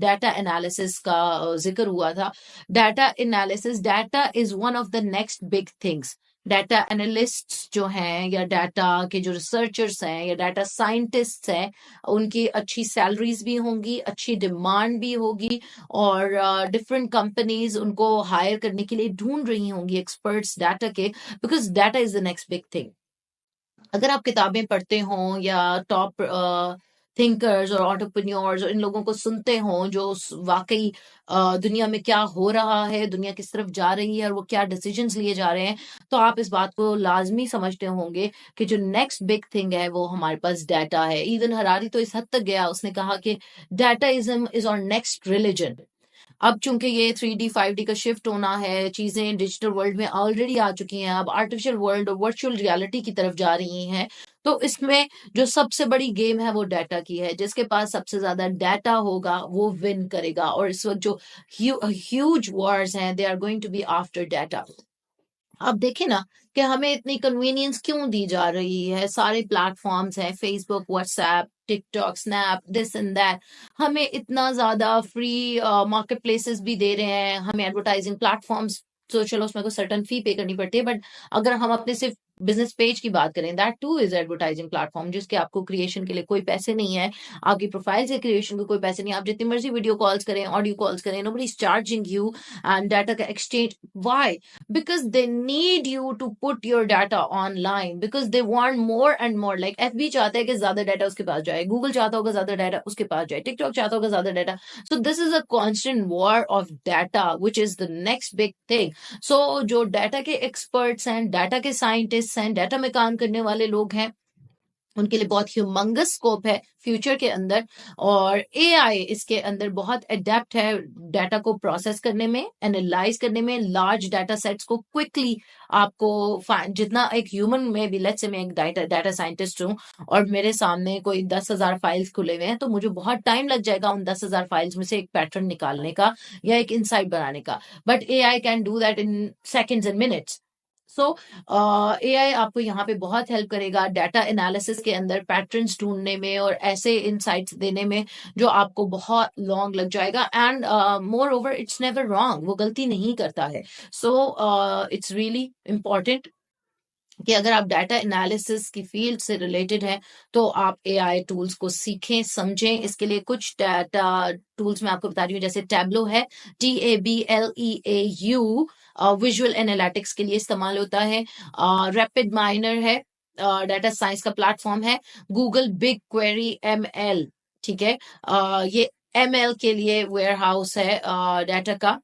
Data analysis का जिक्र हुआ था। Data analysis, data is one of the next big things. Data analysts जो हैं या डाटा के जो रिसर्चर्स हैं या डाटा साइंटिस्ट्स हैं, उनकी अच्छी सैलरीज भी होंगी, अच्छी डिमांड भी होगी, और डिफरेंट कंपनीज उनको हायर करने के लिए ढूंढ रही होंगी एक्सपर्ट्स डाटा के, because data is the next big thing. अगर आप किताबें पढ़ते हो या टॉप थिंकर्स और एंटरप्रेन्योर्स और इन लोगों को सुनते हो जो वाकई दुनिया में क्या हो रहा है, दुनिया किस तरफ जा रही है और वो क्या डिसीजंस लिए जा रहे हैं, तो आप इस बात को लाजमी समझते होंगे कि जो नेक्स्ट बिग थिंग है वो हमारे पास डाटा है। इवन हरारी तो इस हद तक गया, उसने कहा कि डाटाइज्म इज आवर नेक्स्ट रिलीजन। अब चूंकि ये 3D 5D का शिफ्ट होना है, चीजें डिजिटल वर्ल्ड में ऑलरेडी आ चुकी हैं, अब आर्टिफिशियल वर्ल्ड और वर्चुअल रियलिटी की तरफ जा रही हैं, तो इसमें जो सबसे बड़ी गेम है वो डाटा की है। जिसके पास सबसे ज्यादा डाटा होगा वो विन करेगा, और इस वक्त जो ह्यूज वॉर्स हैं they are going to be after data. अब देखें ना कि हमें इतनी कन्वीनियंस क्यों दी जा रही है। सारे प्लेटफॉर्म्स हैं, Facebook, WhatsApp, TikTok, snap, this and that. हमें इतना ज्यादा फ्री मार्केट प्लेसेस भी दे रहे हैं, हमें एडवर्टाइजिंग प्लेटफॉर्म्स, तो चलो उसमें को सर्टन फी पे करनी पड़ती है, बट अगर हम अपने सिर्फ बिजनेस पेज की बात करें, that two is advertising platform, जिसके आपको क्रिएशन के लिए कोई पैसे नहीं है, आपकी प्रोफाइल से क्रिएशन के कोई पैसे नहीं है, आप जितनी मर्जी वीडियो कॉल्स करें, ऑडियो कॉल्स करें, nobody is charging you and data का एक्सचेंज। Why? Because they need you to put your data online, because they want more and more. Like FB चाहता है कि ज्यादा डाटा उसके पास जाए, गूगल चाहता होगा ज्यादा डाटा उसके पास जाए, टिकटॉक चाहता होगा ज्यादा data. So this is a constant war of data, which is the next big thing. So जो डाटा के एक्सपर्ट्स हैं, डाटा के साइंटिस्ट हैं, डाटा में काम करने वाले लोग हैं, उनके लिए बहुत ह्यूमंगस स्कोप है फ्यूचर के अंदर। और एआई इसके अंदर बहुत अडेप्ट है डाटा को प्रोसेस करने में, एनालाइज करने में, लार्ज डाटा सेट्स को क्विकली आपको जितना एक ह्यूमन में भी, लेट्स से मैं एक डाटा साइंटिस्ट हूँ और मेरे सामने कोई 10,000 फाइल्स खुले हुए हैं, तो मुझे बहुत टाइम लग जाएगा उन 10,000 फाइल्स में से एक पैटर्न निकालने का या एक इंसाइट बनाने का। But AI can do that in seconds and minutes. So AI आपको यहाँ पे बहुत हेल्प करेगा डाटा एनालिसिस के अंदर, पैटर्न्स ढूंढने में और ऐसे इनसाइट्स देने में जो आपको बहुत लॉन्ग लग जाएगा। And more over it's never wrong, वो गलती नहीं करता है। सो इट्स रियली इम्पॉर्टेंट कि अगर आप डाटा एनालिसिस की फील्ड से रिलेटेड हैं तो आप एआई टूल्स को सीखें, समझें। इसके लिए कुछ डाटा टूल्स मैं आपको बता रही हूँ, जैसे टैब्लो है, TABLEAU, विजुअल एनालिटिक्स के लिए इस्तेमाल होता है। रैपिड माइनर है, डाटा साइंस का प्लेटफॉर्म है। गूगल बिग क्वेरी ML, ठीक है, ये ML के लिए वेयर हाउस है डाटा का।